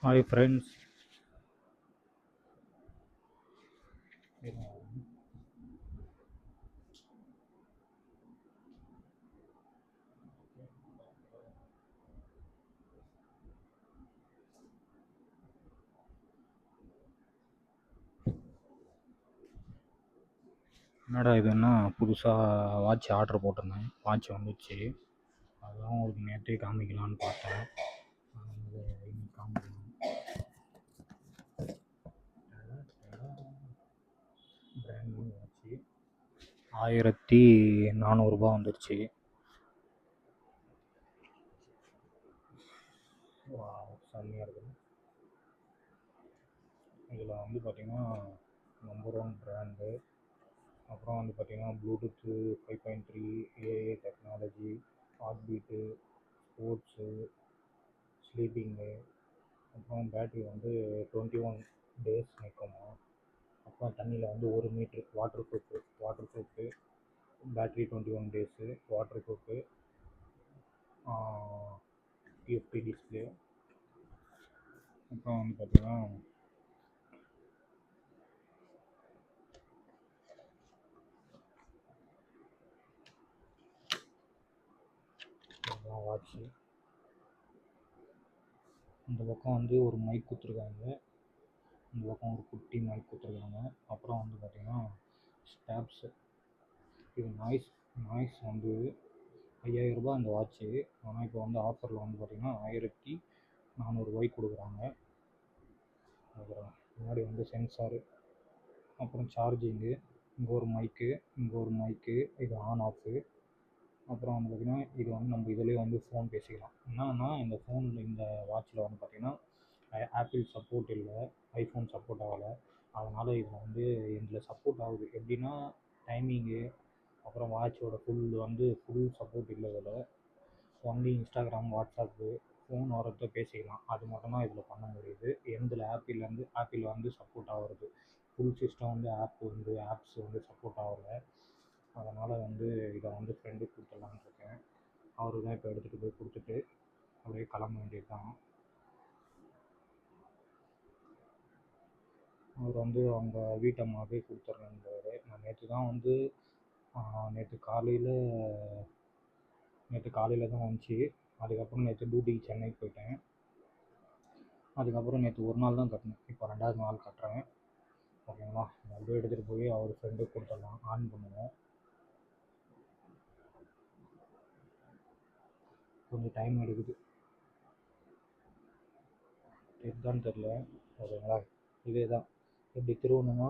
Hi friends. என்னடா இதுன்னா புதுசாக வாட்ச் ஆர்டர் போட்டிருந்தேன். வாட்ச் வந்துச்சு. அதுதான் உங்களுக்கு நேற்றே காமிக்கலான்னு பார்த்தேன். இன்னைக்கு காமிக்கணும். பிராண்ட் நியூ வாட்ச்சு 1400 வந்துருச்சு. செம்மையாக இருக்குது. இதில் வந்து பார்த்திங்கன்னா நம்பர் 1 பிராண்டு. அப்புறம் வந்து பார்த்திங்கன்னா ப்ளூடூத்து 5.3 ஏஏ technology, heart beat, sports, sleeping. அப்புறம் பேட்ரி வந்து 21 டேஸ் நிற்குமா. அப்புறம் தண்ணியில் வந்து 1 metre waterproof battery 21 days waterproof, TFT display. அப்புறம் வந்து பார்த்திங்கன்னா வாட்ச்சு. இந்த பக்கம் வந்து ஒரு மைக் கொடுத்துருக்காங்க, இந்த பக்கம் ஒரு குட்டி மைக் கொடுத்துருக்காங்க. அப்புறம் வந்து பார்த்திங்கன்னா ஸ்டாப்ஸு. இது நாய்ஸ் வந்து 5000 ரூபா இந்த வாட்ச்சு. ஆனால் இப்போ வந்து ஆஃபரில் வந்து பார்த்திங்கன்னா 1400 கொடுக்குறாங்க. அப்புறம் முன்னாடி வந்து சென்சாரு, அப்புறம் சார்ஜிங்கு, இங்கே ஒரு மைக்கு, இது ஆன் ஆஃபு. அப்புறம் வந்து பார்த்திங்கன்னா இது வந்து நம்ம இதிலே வந்து ஃபோன் பேசிக்கலாம். என்னன்னா இந்த வாட்சில் வந்து பார்த்திங்கன்னா ஆப்பிள் சப்போர்ட் இல்லை, ஐஃபோன் சப்போர்ட் ஆகலை. அதனால் இதில் வந்து இதில் சப்போர்ட் ஆகுது. எப்படின்னா டைமிங்கு, அப்புறம் வாட்சோட ஃபுல் சப்போர்ட் இல்லை. இதில் ஒன்லி இன்ஸ்டாகிராம், வாட்ஸ்அப்பு, ஃபோன் வரத பேசிக்கலாம். அது மட்டும்தான் இதில் பண்ண முடியுது. ஆப்பிள் வந்து சப்போர்ட் ஆகிறது. ஃபுல் சிஸ்டம் வந்து ஆப்ஸ் வந்து சப்போர்ட் ஆகலை. அதனால் வந்து இதை வந்து ஃப்ரெண்டுக்கு கொடுத்துடலான்னு இருக்கேன். அவரு தான் இப்போ எடுத்துகிட்டு போய் கொடுத்துட்டு அப்படியே கிளம்ப வேண்டியது தான். அவர் வந்து அவங்க வீட்டம்மாவே கொடுத்துட்றேன்றாரு. நான் நேற்று காலையில் தான் வந்துச்சு. அதுக்கப்புறம் நேற்று டியூட்டிக்கு சென்னைக்கு போயிட்டேன். அதுக்கப்புறம் நேற்று ஒரு நாள் தான் கட்டினேன். இப்போ 2வது நாள் கட்டுறேன். ஓகேங்களா. அப்படியே எடுத்துகிட்டு போய் அவர் ஃப்ரெண்டுக்கு கொடுத்துடலாம். ஆன் பண்ணுவோம். கொஞ்சம் டைம் எடுக்குது, எதுதான் தெரில. ஓகேங்களா. இதே தான். இப்படி திருவணுமா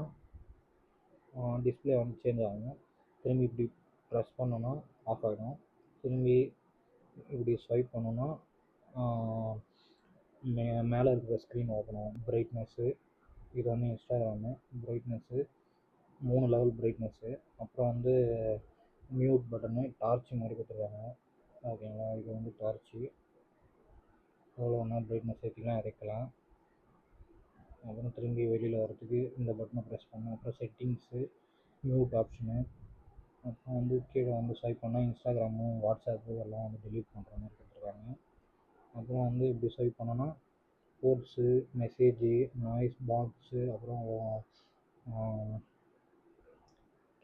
டிஸ்பிளே வந்து சேஞ்ச் ஆகும். திரும்பி இப்படி ப்ரெஸ் பண்ணோன்னா ஆஃப் ஆகிடும். திரும்பி இப்படி ஸ்வைப் பண்ணோன்னா மேலே இருக்கிற ஸ்க்ரீன் ஓப்பன் ஆகும். பிரைட்னஸ்ஸு, இது வந்து இன்ஸ்டாகிராமு பிரைட்னஸ்ஸு 3 லெவல் பிரைட்னஸ்ஸு. அப்புறம் வந்து மியூட் பட்டனு, டார்ச் மாதிரி கொடுத்துருக்காங்க. ஓகேங்களா. இது வந்து டார்ச்சு எவ்வளோ வேணால் பிரைட்னஸ் ஏற்றிக்கலாம் இறக்கலாம். அப்புறம் திரும்பி வெளியில் வரதுக்கு இந்த பட்டனை ப்ரெஸ் பண்ணணும். அப்புறம் செட்டிங்ஸு, மியூட் ஆப்ஷனு. அப்புறம் வந்து கீழே வந்து ஸ்வைப் பண்ணால் இன்ஸ்டாகிராமு, வாட்ஸ்அப்பு எல்லாம் வந்து டெலீட் பண்ணுற மாதிரி கொடுத்துருக்காங்க. அப்புறம் வந்து இப்படி ஸ்வைப் பண்ணோன்னா ஸ்போர்ட்ஸு, மெசேஜு, நாய்ஸ் பாக்ஸு, அப்புறம்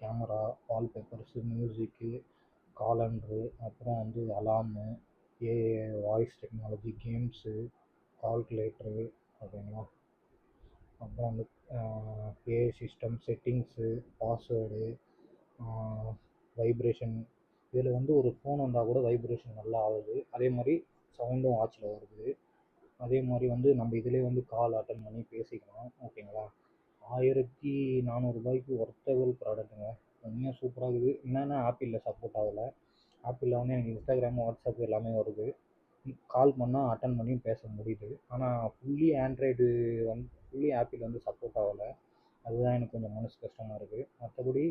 கேமரா, வால்பேப்பர்ஸு, மியூசிக்கு, காலண்ட்ரு, அப்புறம் வந்து அலார்மு, ஏஏ வாய்ஸ் டெக்னாலஜி, கேம்ஸு, கால்குலேட்டரு. ஓகேங்களா. அப்புறம் வந்து AI system settings, password, vibration. இதில் வந்து ஒரு ஃபோன் வந்தால் கூட வைப்ரேஷன் நல்லா ஆகுது. அதே மாதிரி சவுண்டும் வாட்சில் வருது. அதே மாதிரி வந்து நம்ம இதிலே வந்து கால் அட்டன் பண்ணி பேசிக்கலாம். ஓகேங்களா. 1400 ஒர்த்தபிள் ப்ராடக்ட்டுங்க. உண்மையாக சூப்பராக இருக்குது. என்னென்னா ஆப்பிளில் சப்போர்ட் ஆகலை. ஆப்பிளில் வந்து எனக்கு இன்ஸ்டாகிராம், வாட்ஸ்அப் எல்லாமே வருது. கால் பண்ணால் அட்டன் பண்ணி பேச முடியுது. ஆனால் ஃபுல்லி ஆப்பிள் வந்து சப்போர்ட் ஆகலை. அதுதான் எனக்கு கொஞ்சம் மனசு கஷ்டமாக இருக்குது. மற்றபடி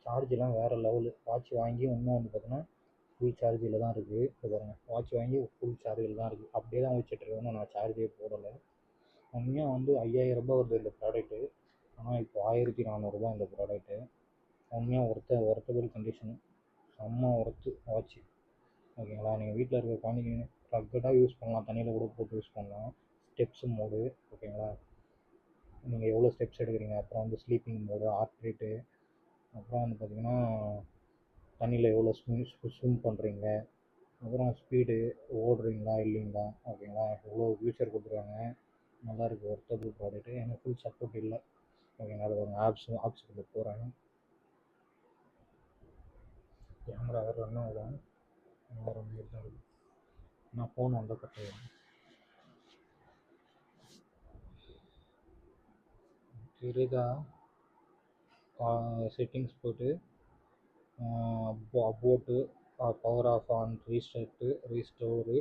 சார்ஜெலாம் வேறு லெவலு. வாட்ச் வாங்கி இன்னும் வந்து பார்த்தோன்னா ஃபுல் சார்ஜில் தான் இருக்குது. இப்போ பாருங்கள், வாட்ச் வாங்கி ஃபுல் சார்ஜில் தான் இருக்குது. அப்படியே தான் வச்சுட்ருக்கேன். நான் சார்ஜே போடலை. உண்மையாக வந்து 5000 ரூபா வருது இந்த ப்ராடக்ட்டு. ஆனால் இப்போ 1400 இந்த ப்ராடக்ட்டு. உண்மையாக ஒர்த்தபிள் கண்டிஷனு. செம்ம ஒர்த்து வாட்ச்சு. ஓகேங்களா. நீங்கள் வீட்டில் இருக்க குழந்தைங்க ப்ளக்கடாக யூஸ் பண்ணலாம். தண்ணியில் கூட போட்டு யூஸ் பண்ணலாம். ஸ்டெப்ஸ் மோடு, ஓகேங்களா, நீங்கள் எவ்வளோ ஸ்டெப்ஸ் எடுக்கிறீங்க, அப்புறம் வந்து ஸ்லீப்பிங் மோடு, ஹார்ட் ரேட்டு, அப்புறம் வந்து பார்த்திங்கன்னா தண்ணியில் எவ்வளோ ஸ்விம் பண்ணுறீங்க, அப்புறம் ஸ்பீடு ஓடுறீங்களா இல்லைங்களா, ஓகேங்களா, எவ்வளோ ஃபியூச்சர் கொடுத்துருக்காங்க. நல்லாயிருக்கு, ஒர்த்தபிள் ப்ராடக்ட்டு. எனக்கு ஃபுல் சப்போர்ட் இல்லை, ஓகேங்களா. அது ஒரு ஆப்ஸுக்குள்ளே போகிறேன். கேமரா வேறு ரன் ஆகும், கேமரா ரன் தான் இருக்குது. நான் ஃபோன் வந்தால் கட் ஆகிடும். தெரியுதா? செட்டிங்ஸ் போய்ட்டு போட்டு power off on restore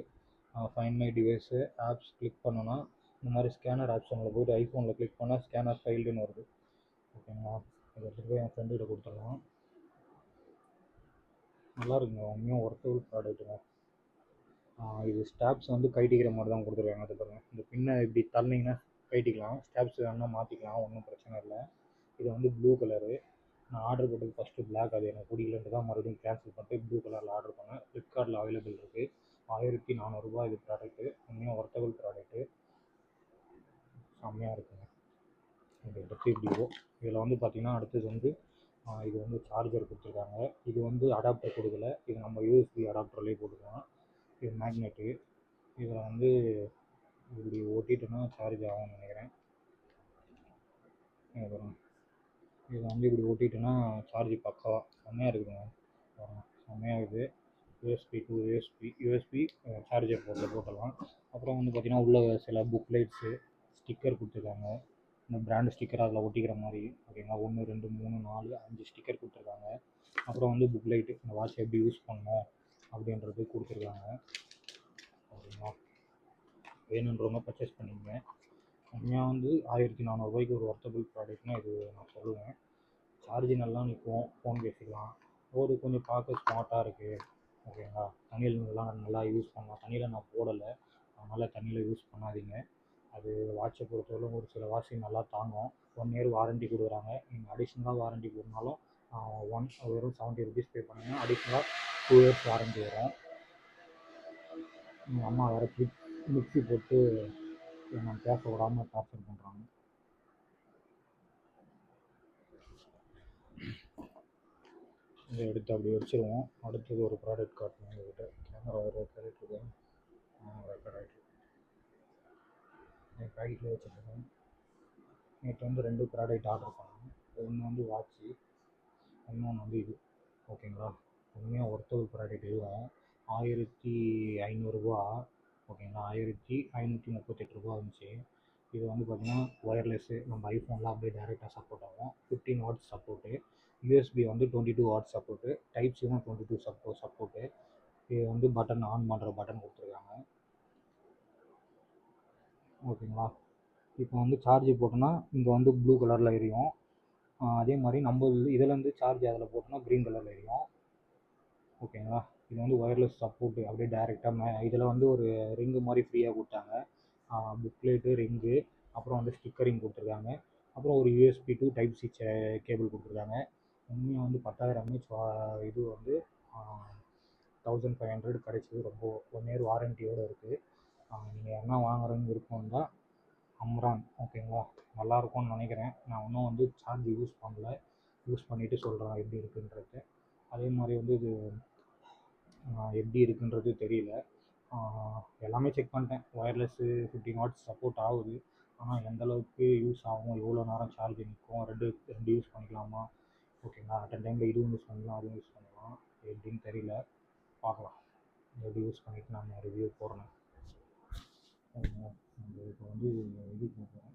find my device apps click பண்ணோன்னா இந்த மாதிரி ஸ்கேனர் ஆப்ஷனில் போய்ட்டு ஐஃபோனில் கிளிக் பண்ணால் ஸ்கேனர் ஃபைல்டுன்னு வருது, ஓகேங்களா. இதை எடுத்துகிட்டு போய் என் ஃப்ரெண்டுகிட்ட கொடுத்துடலாம். நல்லா இருக்குங்க, உண்மையாக ஒர்த்தபிள் ப்ராடக்ட்டுங்க. இது ஸ்டாப்ஸ் வந்து கைட்டிக்கிற மாதிரி தான் கொடுத்துருக்காங்க. அது பாருங்கள், இந்த பின்னை இப்படி தள்ளிங்கன்னா கைட்டிக்கலாம், ஸ்டாப்ஸ் வேணால் மாற்றிக்கலாம், ஒன்றும் பிரச்சனை இல்லை. இது வந்து ப்ளூ கலரு. நான் ஆர்டர் போட்டது ஃபஸ்ட்டு பிளாக், அது எனக்கு பிடிக்கலன்ட்டு தான் மறுபடியும் கேன்சல் பண்ணிட்டு ப்ளூ கலரில் ஆர்டர் பண்ணேன். ஃப்ளிப்கார்ட்டில் அவைலபிள் இருக்குது. 1400 இது ப்ராடக்ட்டு. உண்மையாக ஒர்த்தபிள் ப்ராடக்ட்டு, செம்மையாக இருக்குங்க. இது எடுத்து இப்படி இதில் வந்து பார்த்திங்கன்னா அடுத்தது வந்து இது வந்து சார்ஜர் கொடுத்துருக்காங்க. இது வந்து அடாப்டர் கொடுக்கல, இது நம்ம யூஎஸ்பி அடாப்டர்லேயே போட்டுக்கலாம். இது மேக்னெட்டு. இதில் வந்து இப்படி ஓட்டிட்டோன்னா சார்ஜ் ஆகும்னு நினைக்கிறேன். அப்புறம் இதை வந்து இப்படி ஓட்டிட்டோன்னா சார்ஜ் பக்காவாக செம்மையாக இருக்குதுங்க. செம்மையாக இருக்குது. யூஎஸ்பி டு யூஎஸ்பி சார்ஜர் போட்டலாம். அப்புறம் வந்து பார்த்திங்கன்னா உள்ள சில புக்லைட்ஸு ஸ்டிக்கர் கொடுத்துருக்காங்க. இந்த பிராண்டு ஸ்டிக்கர் அதில் ஒட்டிக்கிற மாதிரி, ஓகேங்களா. 1 2 3 4 5 ஸ்டிக்கர் கொடுத்துருக்காங்க. அப்புறம் வந்து புக்லைட்டு, இந்த வாட்ச் எப்படி யூஸ் பண்ணணும் அப்படின்றது கொடுத்துருக்காங்க, ஓகேங்களா. வேணுன்றவங்க பர்ச்சேஸ் பண்ணிக்கங்க. உண்மையாக வந்து 1400 ஒரு ஒர்த்தபிள் ப்ராடக்ட்னால் இது நான் சொல்லுவேன். சார்ஜ் நல்லா நிற்கும், ஃபோன் பேசிக்கலாம். ஒரு கொஞ்சம் பார்க்க ஸ்மார்ட்டாக இருக்குது, ஓகேங்களா. தண்ணியிலலாம் நல்லா யூஸ் பண்ணலாம். தண்ணியில் நான் போடலை, அதனால் தண்ணியில் யூஸ் பண்ணாதீங்க. அது வாட்சை பொறுத்தவரைக்கும் ஒரு சில வாட்ச் நல்லா தாங்கும். 1 இயர் வாரண்ட்டி கொடுக்குறாங்க. நீங்கள் அடிஷ்னலாக வாரண்ட்டி போடனாலும் வெறும் 70 ருபீஸ் பே பண்ணிங்கன்னா அடிஷ்னலாக 2 இயர்ஸ் வாரண்ட்டி வரும். எங்கள் அம்மா வேறு மிக்ஸி போட்டு என்னை பேச விடாமல் டார்ச்சர் பண்ணுறாங்க. இதை எடுத்து அப்படி வச்சுருவோம். அடுத்தது ஒரு ப்ராடக்ட் காட்டணும் எங்ககிட்ட. கேமரா ஒரு ரெக்கார்ட் ஆகிட்டு ரெக்கார்ட் ஆகிட்டு என் பேக்கெட்டில் வச்சுருக்கேன். நேற்று வந்து 2 ப்ராடக்ட் ஆர்டர் பண்ணேன். ஒன்று வந்து வாட்ச்சு, இன்னொன்று வந்து இது, ஓகேங்களா. உண்மையாக ஒர்த்தபிள் ப்ராடக்ட் இதுவும் 1500 ஓகேங்களா. 1538 இருந்துச்சு. இது வந்து பார்த்திங்கன்னா ஒயர்லெஸ்ஸு, நம்ம ஐஃபோனில் அப்படியே டேரெக்டாக சப்போர்ட் ஆகும். 15 வாட்ஸ் சப்போர்ட்டு, யூஎஸ்பி வந்து 22 வாட்ஸ் சப்போர்ட்டு, டைப் சியும் 22 சப்போர்ட்டு. இது வந்து பட்டன் ஆன் பண்ணுற பட்டன் கொடுத்துருக்காங்க, ஓகேங்களா. இப்போ வந்து சார்ஜ் போட்டோன்னா இங்கே வந்து ப்ளூ கலரில் எரியும். அதே மாதிரி நம்ம இதிலேருந்து சார்ஜ் அதில் போட்டோன்னா க்ரீன் கலரில் எரியும், ஓகேங்களா. இது வந்து ஒயர்லெஸ் சப்போர்ட்டு, அப்படியே டேரெக்டாக இதில் வந்து ஒரு ரிங்கு மாதிரி ஃப்ரீயாக கொடுத்தாங்க. புக்லேட்டு, ரிங்கு, அப்புறம் வந்து ஸ்டிக்கரிங் கொடுத்துருக்காங்க. அப்புறம் ஒரு USB to type C cable கொடுத்துருக்காங்க. உண்மையாக வந்து 10,000 mAh இது வந்து 1500 கிடைச்சிது. ரொம்ப 1 இயர் வாரண்ட்டியோடு இருக்குது. நீங்கள் என்ன வாங்குறதுன்னு விருப்பம் இருந்தால் அம்ரான், ஓகேங்களா. நல்லாயிருக்கும்னு நினைக்கிறேன். நான் இன்னும் வந்து சார்ஜ் யூஸ் பண்ணல, யூஸ் பண்ணிவிட்டு சொல்கிறேன் எப்படி இருக்குன்றது. அதே மாதிரி வந்து இது எப்படி இருக்குன்றது தெரியல. எல்லாமே செக் பண்ணிட்டேன். ஒயர்லெஸ்ஸு 15 வாட்ஸ் சப்போர்ட் ஆகுது. ஆனால் எந்தளவுக்கு யூஸ் ஆகும், எவ்வளோ நேரம் சார்ஜ் நிற்கும், ரெண்டு யூஸ் பண்ணிக்கலாமா, ஓகேங்களா. அட் அ டைமில் இதுவும் யூஸ் பண்ணலாம், அதுவும் யூஸ் பண்ணலாம், எப்படின்னு தெரியல. பார்க்கலாம், எப்படி யூஸ் பண்ணிவிட்டு நான் ரிவ்யூ போடுறேன், ஓகேங்களா. இப்போ வந்து இது போடுறேன்.